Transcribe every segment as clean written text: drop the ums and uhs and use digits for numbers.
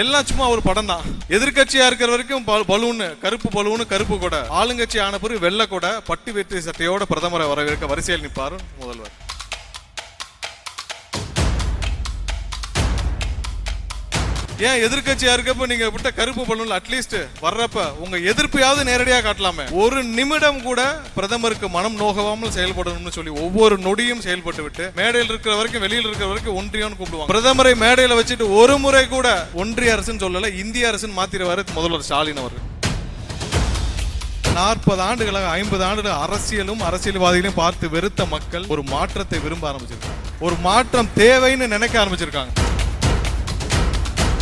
எல்லாம் சும்மா ஒரு படம் தான். எதிர்கட்சியா இருக்கிற வரைக்கும் பலூன், கருப்பு கொடை. ஆளுங்கட்சி ஆன பிறகு வெள்ளை கொடை, பட்டு வேட்டி சட்டையோட பிரதமரை வரவேற்க வரிசையில் நிற்பாரு முதல்வர். ஏன் எதிர்கட்சியா இருக்கப்ப நீங்க விட்ட கருப்பு பலூன்ல அட்லீஸ்ட் வர்றப்ப உங்க எதிர்ப்பையாவது நேரடியா காட்டலாமே. ஒரு நிமிடம் கூட பிரதமருக்கு மனம் நோகாமல் செயல்படணும்னு சொல்லி ஒவ்வொரு நொடியும் செயல்பட்டு விட்டு மேடையில் இருக்கிற வரைக்கும் வெளியில் இருக்கிற வரைக்கும் ஒன்றியம்னு கூப்பிடுவாங்க. பிரதமரை மேடையில வச்சுட்டு ஒரு முறை கூட ஒன்றிய அரசுன்னு சொல்லல, இந்திய அரசுன்னு மாத்திருவாரு முதல்வர் ஸ்டாலின் அவர்கள். 40 ஆண்டுகளாக 50 ஆண்டுகள் அரசியலும் அரசியல்வாதிகளையும் பார்த்து வெறுத்த மக்கள் ஒரு மாற்றத்தை விரும்ப ஆரம்பிச்சிருக்காங்க. ஒரு மாற்றம் தேவைன்னு நினைக்க ஆரம்பிச்சிருக்காங்க.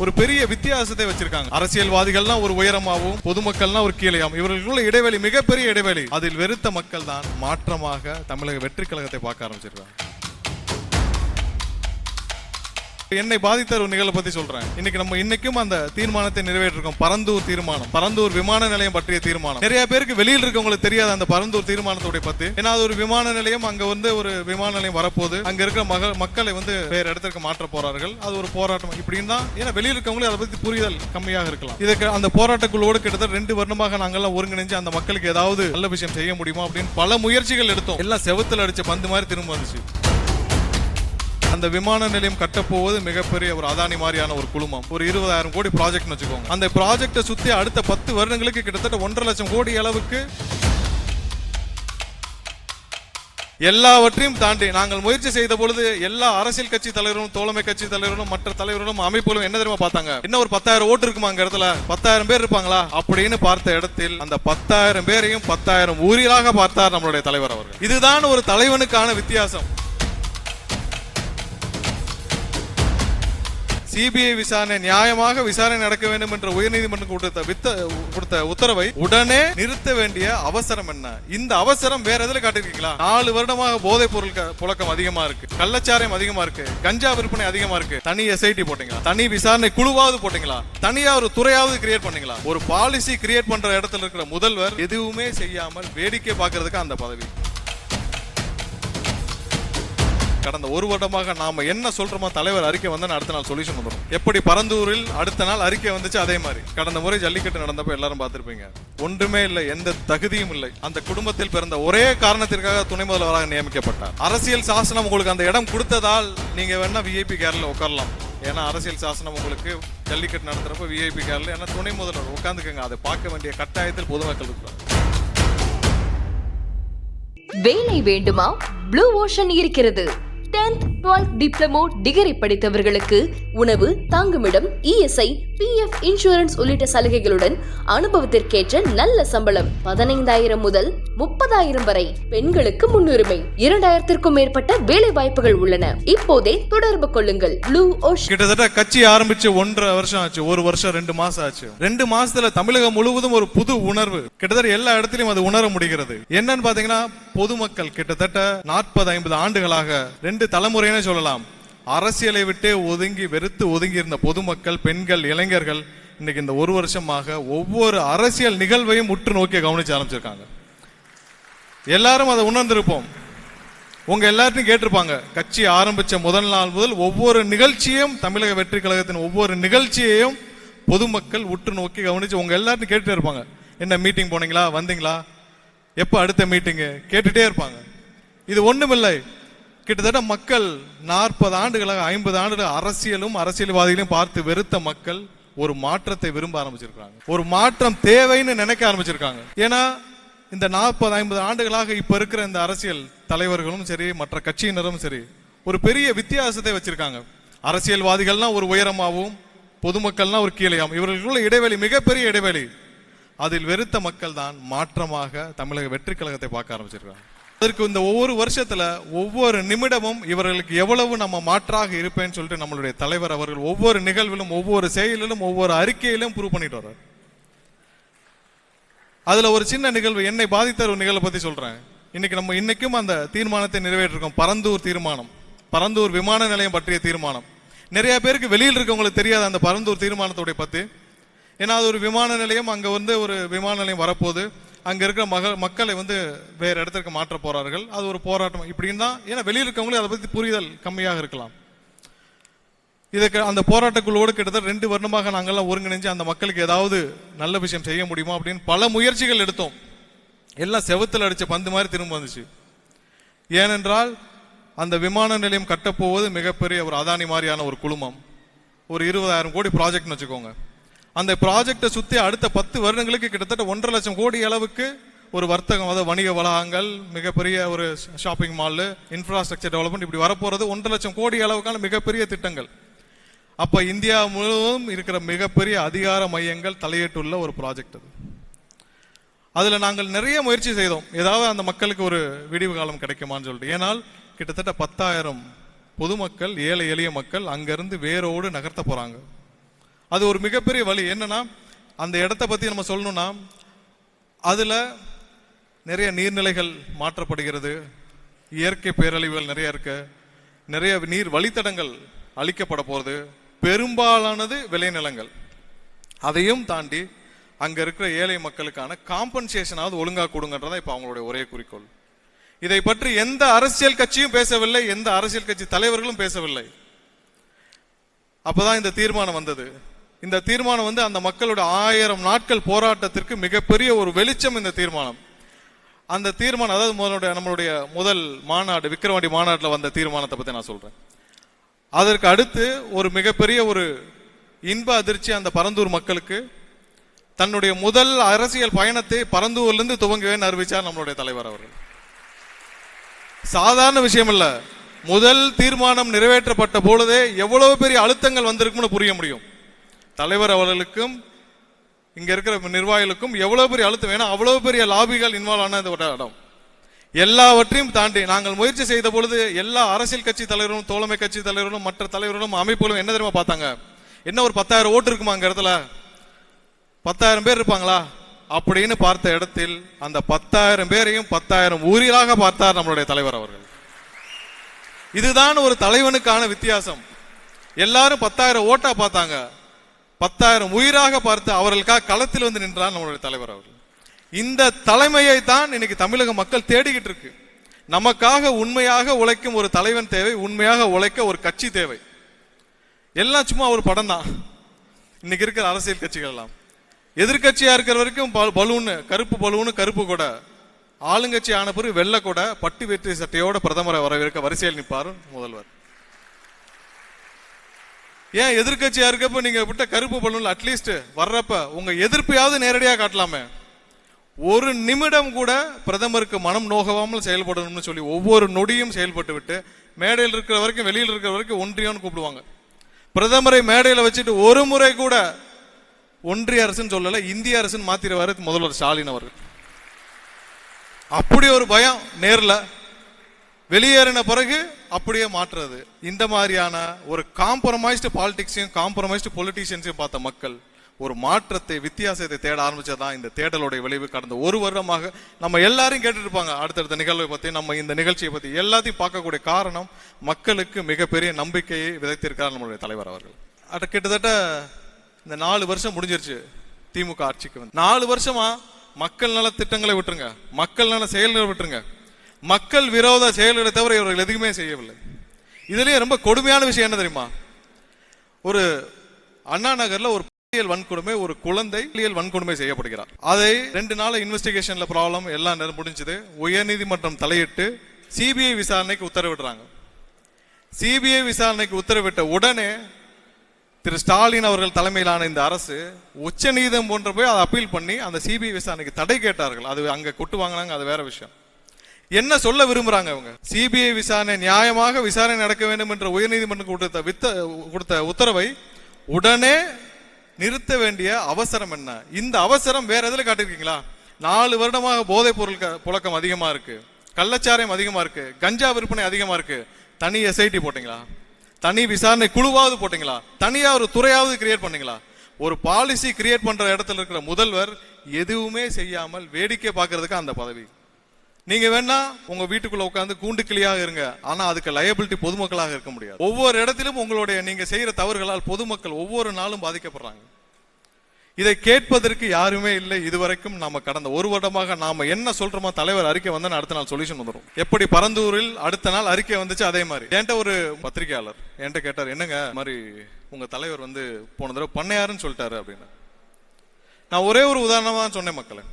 ஒரு பெரிய வித்தியாசத்தை வச்சிருக்காங்க. அரசியல்வாதிகள்னா ஒரு உயரமாகவும் பொதுமக்கள்னா ஒரு கீழையாகவும் இவர்களுக்குள்ள இடைவெளி, மிகப்பெரிய இடைவெளி. அதில் வெறுத்த மக்கள் தான் மாற்றமாக தமிழக வெற்றி கழகத்தை பார்க்க ஆரம்பிச்சிருக்காங்க. என்னை பாதித்த ஒரு நிகழ்வை பத்தி சொல்றேன். இன்னைக்கும் அந்த தீர்மானத்தை நிறைவேற்றிருக்கோம். பரந்தூர் தீர்மானம், பரந்தூர் விமான நிலையம் பற்றிய தீர்மானம். நிறைய பேருக்கு வெளியில் இருக்கவங்களுக்கு தெரியாத அந்த பரந்தூர் தீர்மானத்தோட பத்தி. ஏன்னா அது ஒரு விமான நிலையம், அங்க ஒரு விமான நிலையம் வரப்போது, அங்க இருக்கிற மக்களை வேற இடத்திற்கு மாற்ற போறார்கள். அது ஒரு போராட்டம் இப்படின்னு தான். ஏன்னா வெளியில் இருக்கவங்களுக்கு அதை பத்தி புரிதல் கம்மியாக இருக்கலாம். இதுக்கு அந்த போராட்டக்குழுவோடு கிட்டத்தட்ட 2 வருடமாக நாங்கெல்லாம் ஒருங்கிணைஞ்சு அந்த மக்களுக்கு ஏதாவது நல்ல விஷயம் செய்ய முடியுமா அப்படின்னு பல முயற்சிகள் எடுத்தோம். எல்லாம் செவுத்துல அடிச்ச பந்து மாதிரி திரும்ப வந்துச்சு. அந்த விமான நிலையம் கட்டப்போவது மிகப்பெரிய ஒரு அதானி மாதிரியான ஒரு குழுமம். ஒரு 20,000 கோடி ப்ராஜெக்ட் வச்சுக்கோங்க. அந்த ப்ராஜெக்டை சுத்தி அடுத்த 10 வருடங்களுக்கு கிட்டத்தட்ட 1.5 லட்சம் கோடி அளவுக்கு எல்லாவற்றையும் தாண்டி நாங்கள் முயற்சி செய்த பொழுது எல்லா அரசியல் கட்சி தலைவரும், தோழமை கட்சி தலைவரும், மற்ற தலைவர்களும், அமைப்புகளும் என்ன தெரியுமா பார்த்தாங்க? இன்னும் ஒரு 10,000 ஓட்டு இருக்குமா அங்க இடத்துல? 10,000 பேர் இருப்பாங்களா அப்படின்னு பார்த்த இடத்தில் அந்த 10,000 பேரையும் 10,000 ஊரிலாக பார்த்தார் நம்மளுடைய தலைவர் அவர்கள். இதுதான் ஒரு தலைவனுக்கான வித்தியாசம். சிபிஐ விசாரணை நியாயமாக விசாரணை நடக்க வேண்டும் என்ற உயர்நீதிமன்றம் கொடுத்த உத்தரவை உடனே நிறுத்த வேண்டிய அவசரம் என்ன? இந்த அவசரம் வேற எதுல காட்டிருக்கீங்களா? 4 வருடமாக போதைப் பொருள் புழக்கம் அதிகமா இருக்கு, கள்ளச்சாராயம் அதிகமா இருக்கு, கஞ்சா விற்பனை அதிகமா இருக்கு. தனி எஸ்ஐடி போட்டீங்களா? தனி விசாரணை குழுவாவது போட்டீங்களா? தனியா ஒரு துறையாவது கிரியேட் பண்ணீங்களா? ஒரு பாலிசி கிரியேட் பண்ற இடத்துல இருக்கிற முதல்வர் எதுவுமே செய்யாமல் வேடிக்கை பார்க்கறதுக்கு அந்த பதவி. கடந்த 1 வருடமாக நாம என்ன சொல்றோமோ தலைவர் அறிக்கை வந்தா அடுத்த நாள் சொல்யூஷன் வந்துடும். எப்படி பரந்தூரில் அடுத்த நாள் அறிக்கை வந்துச்சு, அதே மாதிரி கடந்த முறை ஜல்லிக்கட்டு நடந்தப்ப எல்லாரும் பார்த்திருப்பீங்க. ஒன்றுமே இல்லை, எந்த தகுதியும் இல்லை. அந்த குடும்பத்தில் பிறந்த ஒரே காரணத்திற்காக துணை முதல்வராக நியமிக்கப்பட்டார். அரசியல் சாசனம் உங்களுக்கு அந்த இடம் கொடுத்ததால் நீங்க வேணா விஐபி கேர்ல உட்காரலாம். ஏன்னா அரசியல் சாசனம் உங்களுக்கு ஜல்லிக்கட்டு நடத்துறப்ப விஐபி கேர்ல ஏன்னா துணை முதல்வர் உட்கார்ந்துக்கங்க. அதை பார்க்க வேண்டிய கட்டாயத்தில் பொதுமக்கள் இருக்கிறார். வேலை வேண்டுமா? ப்ளூ ஓஷன் இருக்கிறது. 10th 12th டிப்ளமோ டிகிரி படித்தவர்களுக்கு உணவு, தங்குமிடம், இஎஸ்ஐ, பிஎஃப் இன்சூரன்ஸ் உள்ளிட்ட சலுகைகளுடன் அனுபவத்திற்கேற்ற நல்ல சம்பளம் 15,000 முதல் 30,000 வரை. பெண்களுக்கு முன்னுரிமை. 2,000க்கும் மேற்பட்ட வேலை வாய்ப்புகள் உள்ளன. இப்போதே தொடர்பு கொள்ளுங்கள். Blue ocean. கிட்டத்தட்ட கட்சி ஆரம்பிச்சு 1.5 வருஷம் ஆச்சு. 1 வருஷம் 2 மாசம் ஆச்சு. 2 மாசத்துல தமிழகம் முழுவதும் ஒரு புது உணர்வு கிட்டத்தட்ட எல்லா இடத்திலும் அது உணர முடிகிறது. என்னன்னு பாத்தீங்கன்னா பொதுமக்கள் கிட்டத்தட்ட 40-50 ஆண்டுகளாக 2 தலைமுறைன்னு சொல்லலாம் அரசியலை விட்டே வெறுத்து ஒதுங்கி இருந்த பொதுமக்கள், பெண்கள், இளைஞர்கள் இன்னைக்கு இந்த 1 வருஷமாக ஒவ்வொரு அரசியல் நிகழ்வையும் உற்று நோக்கி கவனிச்சு ஆரம்பிச்சிருக்காங்க. எல்லாரும் அதை உணர்ந்திருப்போம். உங்க எல்லாத்தையும் கேட்டிருப்பாங்க. கட்சி ஆரம்பிச்ச முதல் நாள் முதல் ஒவ்வொரு நிகழ்ச்சியும், தமிழக வெற்றி கழகத்தின் ஒவ்வொரு நிகழ்ச்சியையும் பொதுமக்கள் உற்று நோக்கி கவனிச்சு உங்க எல்லாத்தையும் கேட்டுட்டே இருப்பாங்க. என்ன மீட்டிங் போனீங்களா, வந்தீங்களா, எப்ப அடுத்த மீட்டிங் கேட்டுட்டே இருப்பாங்க. இது ஒண்ணுமில்லை, கிட்டத்தட்ட மக்கள் 40 ஆண்டுகளாக 50 ஆண்டுகள் அரசியலும் அரசியல்வாதிகளையும் பார்த்து வெறுத்த மக்கள் ஒரு மாற்றத்தை விரும்ப ஆரம்பிச்சிருக்காங்க. ஒரு மாற்றம் தேவைன்னு நினைக்க ஆரம்பிச்சிருக்காங்க. ஏன்னா இந்த 40-50 ஆண்டுகளாக இப்ப இருக்கிற இந்த அரசியல் தலைவர்களும் சரி, மற்ற கட்சியினரும் சரி, ஒரு பெரிய வித்தியாசத்தை வச்சிருக்காங்க. அரசியல்வாதிகள்னா ஒரு உயரமாகவும் பொதுமக்கள்னா ஒரு கீழையாகவும் இவர்களுக்குள்ள இடைவெளி, மிகப்பெரிய இடைவெளி. அதில் வெறுத்த மக்கள் தான் மாற்றமாக தமிழக வெற்றி கழகத்தை பார்க்க ஆரம்பிச்சிருக்காங்க. அதற்கு இந்த ஒவ்வொரு வருஷத்துல ஒவ்வொரு நிமிடமும் இவர்களுக்கு எவ்வளவு நம்ம மாற்றாக இருப்பேன்னு சொல்லிட்டு நம்மளுடைய தலைவர் அவர்கள் ஒவ்வொரு நிகழ்விலும், ஒவ்வொரு செயலிலும், ஒவ்வொரு அறிக்கையிலும் ப்ரூவ் பண்ணிட்டு வர்றார். அதுல ஒரு சின்ன நிகழ்வு, என்னை பாதித்த ஒரு நிகழ்வை பத்தி சொல்றேன். இன்னைக்கும் அந்த தீர்மானத்தை நிறைவேற்றிருக்கோம். பரந்தூர் தீர்மானம், பரந்தூர் விமான நிலையம் பற்றிய தீர்மானம். நிறைய பேருக்கு வெளியில் இருக்கவங்களுக்கு தெரியாத அந்த பரந்தூர் தீர்மானத்தோட பத்தி. ஏன்னா அது ஒரு விமான நிலையம், அங்க ஒரு விமான நிலையம் வரப்போது, அங்க இருக்கிற மக்களை வேற இடத்திற்கு மாற்ற போறார்கள். அது ஒரு போராட்டம் இப்படின்னு தான். ஏன்னா வெளியில் இருக்கவங்களுக்கு அதை பத்தி புரிதல் கம்மியாக இருக்கலாம். இதுக்கு அந்த போராட்டக்குழுவோடு கிட்டத்தட்ட 2 வருடமாக நாங்கள்லாம் ஒருங்கிணைஞ்சு அந்த மக்களுக்கு ஏதாவது நல்ல விஷயம் செய்ய முடியுமா அப்படின்னு பல முயற்சிகள் எடுத்தோம். எல்லாம் செவுத்துல அடிச்ச பந்து மாதிரி திரும்ப வந்துச்சு. ஏனென்றால் அந்த விமான நிலையம் கட்டப்போவது மிகப்பெரிய ஒரு அதானி மாதிரியான ஒரு குழுமம். ஒரு 20,000 கோடி ப்ராஜெக்ட்னு வச்சுக்கோங்க. அந்த ப்ராஜெக்டை சுற்றி அடுத்த 10 வருடங்களுக்கு கிட்டத்தட்ட 1.5 லட்சம் கோடி அளவுக்கு ஒரு வர்த்தகம், அதாவது வணிக வளாகங்கள், மிகப்பெரிய ஒரு ஷாப்பிங் மால், இன்ஃப்ராஸ்ட்ரக்சர் டெவலப்மெண்ட், இப்படி வரப்போறது 1.5 லட்சம் கோடி அளவுக்கான மிகப்பெரிய திட்டங்கள். அப்ப இந்தியா முழுவதும் இருக்கிற மிகப்பெரிய அதிகார மையங்கள் தலையிட்டுள்ள ஒரு ப்ராஜெக்ட் அது. அதுல நாங்கள் நிறைய முயற்சி செய்தோம், ஏதாவது அந்த மக்களுக்கு ஒரு விடிவு காலம் கிடைக்குமான்னு சொல்லிட்டு. ஏனால் கிட்டத்தட்ட 10,000 பொதுமக்கள், ஏழை எளிய மக்கள் அங்கிருந்து வேரோடு நகர்த்த போறாங்க. அது ஒரு மிகப்பெரிய வழி. என்னன்னா, அந்த இடத்தை பத்தி நம்ம சொல்லணும்னா, அதுல நிறைய நீர்நிலைகள் மாற்றப்படுகிறது, இயற்கை பேரழிவுகள் நிறைய இருக்கு, நிறைய நீர் வழித்தடங்கள் அழிக்கப்பட போறது, பெரும்பாலானது விளைநிலங்கள். அதையும் தாண்டி அங்க இருக்கிற ஏழை மக்களுக்கான காம்பன்சேஷனாவது ஒழுங்கா கொடுங்கன்றதா இப்ப அவங்களுடைய ஒரே குறிக்கோள். இதை பற்றி எந்த அரசியல் கட்சியும் பேசவில்லை, எந்த அரசியல் கட்சி தலைவர்களும் பேசவில்லை. அப்பதான் இந்த தீர்மானம் வந்தது. இந்த தீர்மானம் வந்து அந்த மக்களோட 1000 நாட்கள் போராட்டத்திற்கு மிகப்பெரிய ஒரு வெளிச்சம் இந்த தீர்மானம். அந்த தீர்மானம், அதாவது நம்மளுடைய முதல் மாநாடு, விக்கிரவாண்டி மாநாட்டில் வந்த தீர்மானத்தை பத்தி நான் சொல்றேன். அதற்கு அடுத்து ஒரு மிகப்பெரிய ஒரு இன்ப அதிர்ச்சி அந்த பரந்தூர் மக்களுக்கு. தன்னுடைய முதல் அரசியல் பயணத்தை பரந்தூர்லேருந்து துவங்குவேன்னு அறிவிச்சார் நம்மளுடைய தலைவர் அவர்கள். சாதாரண விஷயம் இல்ல. முதல் தீர்மானம் நிறைவேற்றப்பட்ட பொழுதே எவ்வளவு பெரிய அழுத்தங்கள் வந்திருக்கும்னு புரிய முடியும். தலைவர் அவர்களுக்கும் இங்க இருக்கிற நிர்வாகிகளுக்கும் எவ்வளவு பெரிய அழுத்தம், ஏன்னா அவ்வளவு பெரிய லாபிகள் இன்வால்வ் ஆன இந்த இடம். எல்லாவற்றையும் தாண்டி நாங்கள் முயற்சி செய்த பொழுது எல்லா அரசியல் கட்சி தலைவர்களும், தோழமை கட்சி தலைவர்களும், மற்ற தலைவர்களும், அமைப்புகளும் என்ன தெரியுமா பார்த்தாங்க? என்ன ஒரு 10,000 ஓட்டு இருக்குமா அங்க இடத்துல? 10,000 பேர் இருப்பாங்களா அப்படின்னு பார்த்த இடத்தில் அந்த 10,000 பேரையும் 10,000 ஊரிலாக பார்த்தார் நம்மளுடைய தலைவர் அவர்கள். இதுதான் ஒரு தலைவனுக்கான வித்தியாசம். எல்லாரும் 10,000 ஓட்டா பார்த்தாங்க, 10,000 உயிராக பார்த்து அவர்களுக்காக களத்தில் வந்து நின்றார் நம்மளுடைய தலைவர் அவர்கள். இந்த தலைமையை தான் இன்னைக்கு தமிழக மக்கள் தேடிக்கிட்டு இருக்கு. நமக்காக உண்மையாக உழைக்கும் ஒரு தலைவன் தேவை, உண்மையாக உழைக்க ஒரு கட்சி தேவை. எல்லாம் சும்மா ஒரு படம் தான். இன்னைக்கு இருக்கிற அரசியல் கட்சிகள் எல்லாம் எதிர்கட்சியா இருக்கிற வரைக்கும் பலூனு, கருப்பு பலூனு, கருப்பு கொடை. ஆளுங்கட்சி ஆன பிறகு வெள்ளை கொடை, பட்டு வேட்டி சட்டையோட பிரதமரை வரவேற்க வரிசையில் நிற்பார் முதல்வர். ஏன் எதிர்கட்சியா இருக்கப்ப நீங்க விட்ட கருப்பு பலூன்ல அட்லீஸ்ட் வர்றப்ப உங்க எதிர்ப்பையாவது நேரடியாக காட்டலாமே. ஒரு நிமிடம் கூட பிரதமருக்கு மனம் நோகாமல் செயல்படணும்னு சொல்லி ஒவ்வொரு நொடியும் செயல்பட்டு விட்டு மேடையில் இருக்கிற வரைக்கும், வெளியில் இருக்கிற வரைக்கும் ஒன்றியம்னு கூப்பிடுவாங்க. பிரதமரை மேடையில் வச்சுட்டு ஒரு முறை கூட ஒன்றிய அரசுன்னு சொல்லல, இந்திய அரசுன்னு மாத்திருவாரு முதல்வர் ஸ்டாலின் அவர்கள். அப்படி ஒரு பயம். நேர்ல வெளியேறின பிறகு அப்படியே மாற்றுறது. இந்த மாதிரியான ஒரு காம்ப்ரமைஸ்டு பாலிடிக்ஸையும் காம்ப்ரமைஸ்டு பொலிட்டீஷியன்ஸையும் பார்த்த மக்கள் ஒரு மாற்றத்தை, வித்தியாசத்தை தேட ஆரம்பிச்சதான் இந்த தேடலுடைய விளைவு. கடந்த ஒரு வருடமாக நம்ம எல்லாரையும் கேட்டுட்டு இருப்பாங்க அடுத்தடுத்த நிகழ்வை பத்தி, நம்ம இந்த நிகழ்ச்சியை பத்தி எல்லாத்தையும் பார்க்கக்கூடிய காரணம் மக்களுக்கு மிகப்பெரிய நம்பிக்கையை விதைத்திருக்கிறார் நம்மளுடைய தலைவர் அவர்கள். கிட்டத்தட்ட இந்த 4 வருஷம் முடிஞ்சிருச்சு திமுக ஆட்சிக்கு வந்து. 4 வருஷமா மக்கள் நல திட்டங்களை விட்டுருங்க, மக்கள் நல செயல்களை விட்டுருங்க, மக்கள் விரோத செயல்களை தவிர இவர்கள் எதுவுமே செய்யவில்லை. இதுலயே ரொம்ப கொடுமையான விஷயம் என்ன தெரியுமா? ஒரு அண்ணா நகர்ல ஒரு பாலியல் வன்கொடுமை, ஒரு குழந்தை பாலியல் வன்கொடுமை செய்யப்படுகிறார். அதை 2 நாள் இன்வெஸ்டிகேஷன்ல ப்ராப்ளம் எல்லாம் முடிஞ்சது. உயர்நீதிமன்றம் தலையிட்டு சிபிஐ விசாரணைக்கு உத்தரவிடுறாங்க. சிபிஐ விசாரணைக்கு உத்தரவிட்ட உடனே திரு ஸ்டாலின் அவர்கள் தலைமையிலான இந்த அரசு உச்ச நீதிமன்றம் போய் அதை அப்பீல் பண்ணி அந்த சிபிஐ விசாரணைக்கு தடை கேட்டார்கள். அது அங்க கொட்டு வாங்கினாங்க, அது வேற விஷயம். என்ன சொல்ல விரும்புறாங்க அவங்க? சிபிஐ விசாரணை நியாயமாக விசாரணை நடக்க வேண்டும் என்ற உயர்நீதிமன்றம் கொடுத்த உத்தரவை உடனே நிறுத்த வேண்டிய அவசரம் என்ன? இந்த அவசரம் வேற எதுல காட்டிருக்கீங்களா? 4 வருடமாக போதைப் பொருள் புழக்கம் அதிகமா இருக்கு, கள்ளச்சாராயம் அதிகமா இருக்கு, கஞ்சா விற்பனை அதிகமா இருக்கு. தனி எஸ்ஐடி போட்டீங்களா? தனி விசாரணை குழுவாவது போட்டீங்களா? தனியா ஒரு துறையாவது கிரியேட் பண்ணீங்களா? ஒரு பாலிசி கிரியேட் பண்ற இடத்துல இருக்கிற முதல்வர் எதுவுமே செய்யாமல் வேடிக்கை பார்க்கறதுக்கு அந்த பதவி. நீங்க வேணா உங்க வீட்டுக்குள்ள உட்கார்ந்து கூண்டு கிளியாக இருங்க, ஆனா அதுக்கு லயபிலிட்டி பொதுமக்களாக இருக்க முடியாது. ஒவ்வொரு இடத்திலும் உங்களுடைய நீங்க செய்யற தவறுகளால் பொதுமக்கள் ஒவ்வொரு நாளும் பாதிக்கப்படுறாங்க. இதை கேட்பதற்கு யாருமே இல்லை. இதுவரைக்கும் நாம கடந்த ஒரு வருடமாக நாம என்ன சொல்றோமோ, தலைவர் அறிக்கை வந்து அடுத்த நாள் சொல்யூஷன் வந்துடும். எப்படி பரந்தூரில் அடுத்த நாள் அறிக்கை வந்துச்சு, அதே மாதிரி என்கிட்ட ஒரு பத்திரிகையாளர் என்கிட்ட கேட்டார், என்னங்க மாதிரி உங்க தலைவர் வந்து போன தடவை பண்ணையாருன்னு சொல்லிட்டாரு அப்படின்னு. நான் ஒரே ஒரு உதாரணமா சொன்னேன் மக்களே,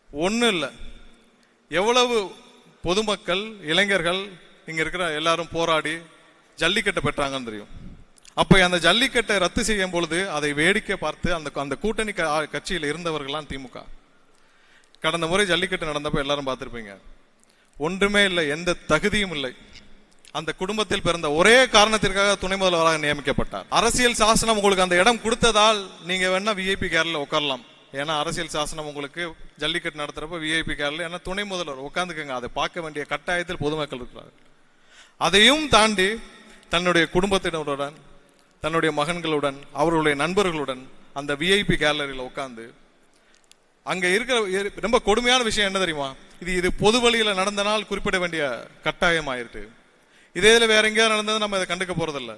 ஒன்றும் இல்லை, எவ்வளவு பொதுமக்கள் இளைஞர்கள் இங்க இருக்கிற எல்லாரும் போராடி ஜல்லிக்கட்டை பெற்றாங்கன்னு தெரியும். அப்ப அந்த ஜல்லிக்கட்டை ரத்து செய்யும் பொழுது அதை வேடிக்கை பார்த்து அந்த கூட்டணி கட்சியில் இருந்தவர்கள்லாம் திமுக. கடந்த முறை ஜல்லிக்கட்டு நடந்தப்ப எல்லாரும் பார்த்திருப்பீங்க, ஒன்றுமே இல்லை, எந்த தகுதியும் இல்லை. அந்த குடும்பத்தில் பிறந்த ஒரே காரணத்திற்காக துணை முதல்வராக நியமிக்கப்பட்டார். அரசியல் சாசனம் உங்களுக்கு அந்த இடம் கொடுத்ததால் நீங்க வேணா விஐபி கேர்ல உட்காரலாம். ஏன்னா அரசியல் சாசனம் உங்களுக்கு ஜல்லிக்கட்டு நடத்துறப்ப விஐபி கேர்ல ஏன்னா துணை முதல்வர் உட்காந்துக்கங்க, அதை பார்க்க வேண்டிய கட்டாயத்தில் பொதுமக்கள் இருக்கிறார். அதையும் தாண்டி தன்னுடைய குடும்பத்தினருடன், தன்னுடைய மகன்களுடன், அவர்களுடைய நண்பர்களுடன் அந்த விஐபி கேலரியில் உட்கார்ந்து அங்க இருக்கிற ரொம்ப கொடுமையான விஷயம் என்ன தெரியுமா, இது பொது வழியில நடந்தனால் குறிப்பிட வேண்டிய கட்டாயம் ஆயிருக்கு. இதே இதுல வேற எங்கேயாவது நடந்தது நம்ம இதை கண்டுக்க போறதில்ல.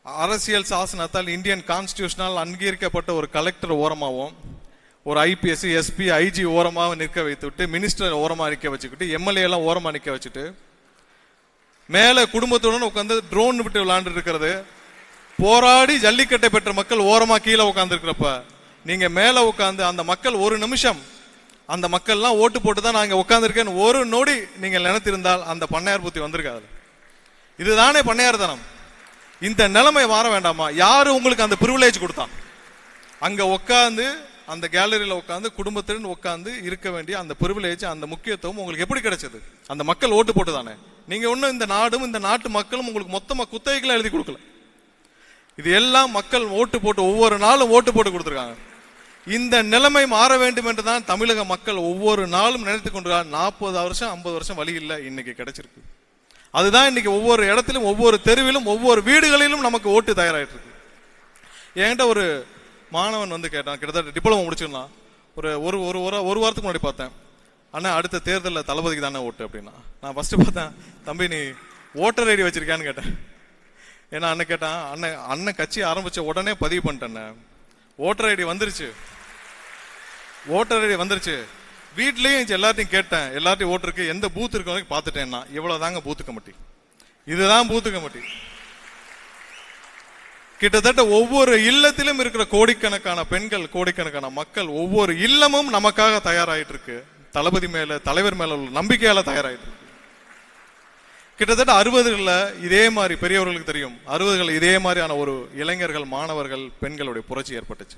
அரசியல் சாசனத்தால் இந்தியன் கான்ஸ்டிடியூஷனால் அங்கீகரிக்கப்பட்ட ஒரு கலெக்டர் ஓரமாகவும், ஒரு ஐபிஎஸ் எஸ்பி ஐஜி ஓரமாக நிற்க வைத்து விட்டு, மினிஸ்டர் ஓரமா நிற்க வச்சுக்கிட்டு, எம்எல்ஏ எல்லாம் ஓரமா நிற்க வச்சுட்டு, மேல குடும்பத்துடன் உட்காந்து ட்ரோன் விட்டு விளையாண்டு இருக்கிறது, போராடி ஜல்லிக்கட்டை பெற்ற மக்கள் ஓரமா கீழே உட்கார்ந்து இருக்கிறப்ப நீங்க மேல உட்கார்ந்து அந்த மக்கள் ஒரு நிமிஷம் அந்த மக்கள்லாம் ஓட்டு போட்டு தான் நாங்க உட்கார்ந்துருக்கேன்னு ஒரு நொடி நீங்கள் நினைத்திருந்தால் அந்த பண்ணையார் புத்தி வந்திருக்காது. இதுதானே பண்ணையார்தனம். இந்த நிலைமை மாற வேண்டாமா? யாரு உங்களுக்கு அந்த பிரிவிலேஜ் கொடுத்தான்? அங்க உட்கார்ந்து அந்த கேலரியில உட்கார்ந்து குடும்பத்துடன் உட்கார்ந்து இருக்க வேண்டிய அந்த பிரிவிலேஜ், அந்த முக்கியத்துவம் உங்களுக்கு எப்படி கிடைச்சது? அந்த மக்கள் ஓட்டு போட்டு தானே. நீங்க ஒன்னும் இந்த நாடும் இந்த நாட்டு மக்களும் உங்களுக்கு மொத்தமா குத்தகைகளை எழுதி கொடுக்கல. இது எல்லாம் மக்கள் ஓட்டு போட்டு ஒவ்வொரு நாளும் ஓட்டு போட்டு கொடுத்துருக்காங்க. இந்த நிலைமை மாற வேண்டும் என்று தான் தமிழக மக்கள் ஒவ்வொரு நாளும் நினைத்து கொண்டிருக்காங்க. 40 வருஷம் 50 வருஷம் வழி இல்லை, இன்னைக்கு கிடைச்சிருக்கு. அதுதான் இன்னைக்கு ஒவ்வொரு இடத்திலும், ஒவ்வொரு தெருவிலும், ஒவ்வொரு வீடுகளிலும் நமக்கு ஓட்டு தயாராகிட்டு இருக்கு. என்கிட்ட ஒரு மாணவன் வந்து கேட்டான், கிட்டத்தட்ட டிப்ளமோ முடிச்சிடலாம், ஒரு வாரத்துக்கு முன்னாடி பார்த்தேன், அண்ணா அடுத்த தேர்தலில் தளபதிக்கு தானே ஓட்டு அப்படின்னா. நான் ஃபர்ஸ்ட் பார்த்தேன், தம்பி நீ ஓட்டர் ஐடி வச்சிருக்கான்னு கேட்டேன். ஏன்னா அண்ணன் கேட்டான், அண்ணன் கட்சி ஆரம்பிச்ச உடனே பதிவு பண்ணிட்டேன், ஓட்டர் ஐடி வந்துருச்சு, ஓட்டர் ஐடி வந்துருச்சு, வீட்லயும் எல்லாத்தையும் கேட்டேன், எல்லாத்தையும் ஓட்டருக்கு எந்த பூத் இருக்கு பார்த்துட்டேன்னா, இவ்வளவுதாங்க பூத்து கமிட்டி, இதுதான் பூத்து கமிட்டி. கிட்டத்தட்ட ஒவ்வொரு இல்லத்திலும் இருக்கிற கோடிக்கணக்கான பெண்கள், கோடிக்கணக்கான மக்கள், ஒவ்வொரு இல்லமும் நமக்காக தயாராயிட்டு இருக்கு. தளபதி மேல, தலைவர் மேல உள்ள நம்பிக்கையால தயாராயிட்டு இருக்கு. கிட்டத்தட்ட 60களில் இதே மாதிரி பெரியவர்களுக்கு தெரியும், 60கள் இதே மாதிரியான ஒரு இளைஞர்கள், மாணவர்கள், பெண்களுடைய புரட்சி ஏற்பட்டுச்சு.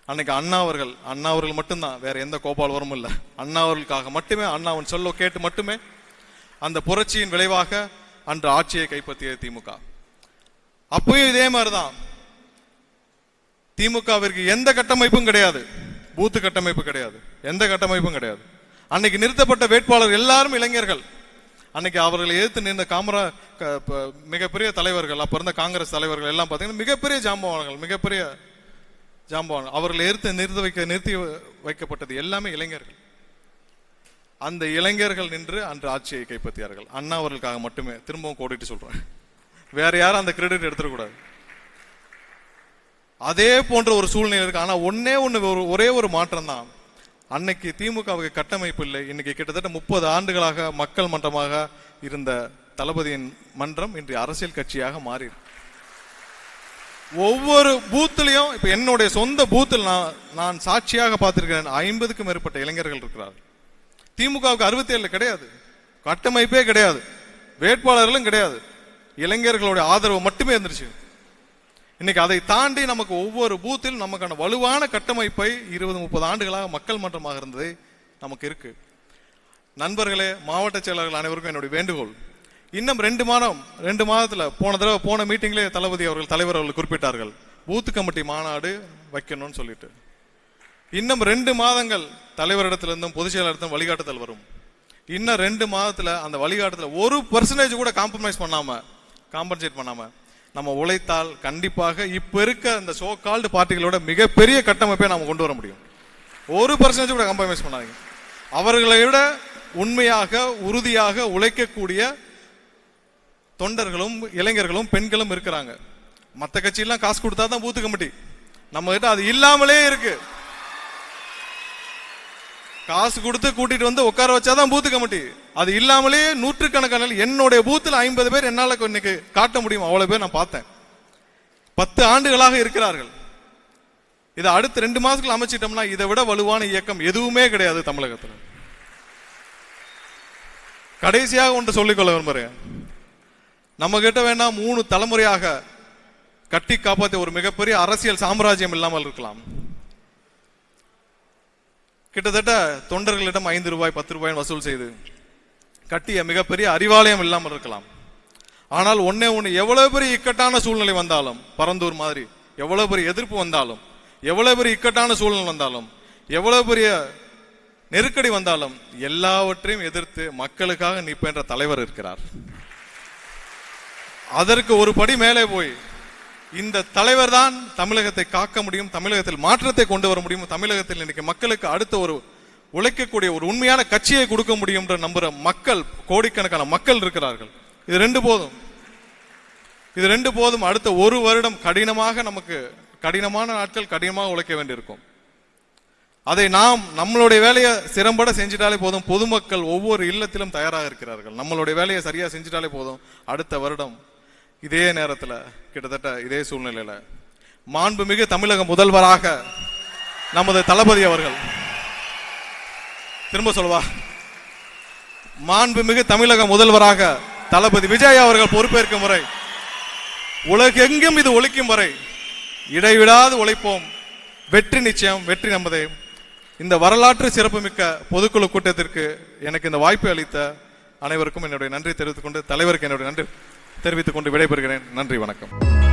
அன்னைக்கு அண்ணா அவர்கள் மட்டும்தான், வேற எந்த கோபால்வரமும் இல்லை, அண்ணா அவர்களுக்காக மட்டுமே, அண்ணாவின் சொல்ல கேட்டு மட்டுமே அந்த புரட்சியின் விளைவாக அன்று ஆட்சியை கைப்பற்றிய திமுக. அப்பயும் இதே மாதிரிதான், திமுகவிற்கு எந்த கட்டமைப்பும் கிடையாது, பூத்து கட்டமைப்பு கிடையாது, எந்த கட்டமைப்பும் கிடையாது. அன்னைக்கு நிறுத்தப்பட்ட வேட்பாளர் எல்லாரும் இளைஞர்கள். அன்னைக்கு அவர்களை எதிர்த்து நின்ற மிகப்பெரிய தலைவர்கள், அப்ப இருந்த காங்கிரஸ் தலைவர்கள் எல்லாம் பார்த்தீங்கன்னா மிகப்பெரிய ஜாம்பவான்கள், மிகப்பெரிய ஜாம்பவான். அவர்களை நிறுத்தி வைக்கப்பட்டது எல்லாமே இளைஞர்கள். அந்த இளைஞர்கள் நின்று அன்று ஆட்சியை கைப்பற்றியார்கள். அண்ணா அவர்களுக்காக மட்டுமே, திரும்பவும் கோடிட்டு சொல்றேன், வேற யாரும் அந்த கிரெடிட் எடுத்துடக்கூடாது. அதே போன்ற ஒரு சூழ்நிலை இருக்கு. ஆனா ஒரே ஒரு மாற்றம் தான், அன்னைக்கு திமுகவுக்கு கட்டமைப்பு இல்லை. இன்னைக்கு கிட்டத்தட்ட 30 ஆண்டுகளாக மக்கள் மன்றமாக இருந்த தளபதியின் மன்றம் இன்று அரசியல் கட்சியாக மாறி, ஒவ்வொரு பூத்திலையும், இப்ப என்னுடைய சொந்த பூத்தில் நான் சாட்சியாக பார்த்திருக்கிறேன், 50க்கும் மேற்பட்ட இளைஞர்கள் இருக்கிறார்கள். திமுகவுக்கு 67 கிடையாது, கட்டமைப்பே கிடையாது, வேட்பாளர்களும் கிடையாது, இளைஞர்களுடைய ஆதரவு மட்டுமே இருந்துருச்சு. இன்னைக்கு அதை தாண்டி நமக்கு ஒவ்வொரு பூத்தில் நமக்கான வலுவான கட்டமைப்பை 20-30 ஆண்டுகளாக மக்கள் மன்றமாக இருந்தது நமக்கு இருக்கு. நண்பர்களே, மாவட்ட செயலாளர்கள் அனைவருக்கும் என்னுடைய வேண்டுகோள், இன்னும் 2 மாதத்துல போன மீட்டிங்லேயே தலைவர் அவர்கள் குறிப்பிட்டார்கள், பூத்து கமிட்டி மாநாடு வைக்கணும்னு சொல்லிட்டு. இன்னும் 2 மாதங்கள் தலைவரிடத்திலிருந்தும் பொதுச் செயலாளரிடத்திலும் வழிகாட்டுதல் வரும். இன்னும் 2 மாதத்துல அந்த வழிகாட்டுதல் 1% கூட காம்பன்சேட் பண்ணாம நம்ம உழைத்தால் கண்டிப்பாக இப்ப இருக்க இந்த சோ கால்டு பார்ட்டிகளோட மிகப்பெரிய கட்டமைப்பை நாம கொண்டு வர முடியும். 1% கூட காம்ப்ரமைஸ் பண்ணாதீங்க. அவர்களை விட உண்மையாக உறுதியாக உழைக்கக்கூடிய தொண்டர்களும் இளைஞர்களும் பெண்களும் இருக்கிறாங்க. மற்ற கட்சியெல்லாம் காசு கொடுத்தா தான் பூத்து கமிட்டி, நம்ம கிட்ட அது இல்லாமலே இருக்கு. காசு கொடுத்து கூட்டிட்டு வந்து உட்கார வச்சாதான் பூத்து கமிட்டி. அது இல்லாமலே நூற்றுக்கணக்கான என்னுடைய பூத்துல 50 பேர் என்னால இன்னைக்கு காட்ட முடியும். அவ்வளவு பேர் நான் பார்த்தேன். 10 ஆண்டுகளாக இருக்கிறார்கள். இதை அடுத்த 2 மாசத்துக்கு அமைச்சிட்டோம்னா இதை விட வலுவான இயக்கம் எதுவுமே கிடையாது தமிழகத்தில். கடைசியாக ஒன்று சொல்லிக்கொள்ள விரும்புறேன். நம்ம கிட்ட வேணா 3 தலைமுறையாக கட்டி காப்பாற்ற ஒரு மிகப்பெரிய அரசியல் சாம்ராஜ்யம் இல்லாமல் இருக்கலாம். கிட்டத்தட்ட தொண்டர்களிடம் 5 ரூபாய் 10 ரூபாய் வசூல் செய்து கட்டிய மிகப்பெரிய அறிவாலயம் இல்லாமல் இருக்கலாம். ஆனால் ஒன்னே ஒண்ணு, எவ்வளவு பெரிய இக்கட்டான சூழ்நிலை வந்தாலும், பரந்தூர் மாதிரி எவ்வளவு பெரிய எதிர்ப்பு வந்தாலும், எவ்வளவு பெரிய இக்கட்டான சூழ்நிலை வந்தாலும், எவ்வளவு பெரிய நெருக்கடி வந்தாலும் எல்லாவற்றையும் எதிர்த்து மக்களுக்காக நிற்பென்ற தலைவர் இருக்கிறார். அதற்கு ஒரு படி மேலே போய் இந்த தலைவர் தான் தமிழகத்தை காக்க முடியும், தமிழகத்தில் மாற்றத்தை கொண்டு வர முடியும், தமிழகத்தில் இன்னைக்கு மக்களுக்கு அடுத்த ஒரு உழைக்கக்கூடிய ஒரு உண்மையான கட்சியை கொடுக்க முடியும் என்று நம்புற மக்கள், கோடிக்கணக்கான மக்கள் இருக்கிறார்கள். இது 2 போதும். இது 2 போதும். அடுத்த 1 வருடம் நமக்கு கடினமான நாட்கள், கடினமாக உழைக்க வேண்டியிருக்கும். அதை நாம் நம்மளுடைய வேலையை சிறம்பட செஞ்சிட்டாலே போதும். பொதுமக்கள் ஒவ்வொரு இல்லத்திலும் தயாராக இருக்கிறார்கள். நம்மளுடைய வேலையை சரியா செஞ்சிட்டாலே போதும். அடுத்த வருடம் இதே நேரத்தில், கிட்டத்தட்ட இதே சூழ்நிலையில மாண்புமிகு தமிழக முதல்வராக நமது தளபதி அவர்கள், திரும்ப சொல்வா, மாண்புமிகு தமிழக முதல்வராக தளபதி விஜய் அவர்கள் பொறுப்பேற்கும் வரை, உலகெங்கும் இது ஒலிக்கும் வரை இடைவிடாது உழைப்போம். வெற்றி நிச்சயம், வெற்றி நமதே. இந்த வரலாற்று சிறப்புமிக்க பொதுக்குழு கூட்டத்திற்கு எனக்கு இந்த வாய்ப்பை அளித்த அனைவருக்கும் என்னுடைய நன்றி தெரிவித்துக் கொண்டு, தலைவருக்கு என்னுடைய நன்றி தெரிவித்துக் கொண்டு விடைபெறுகிறேன். நன்றி, வணக்கம்.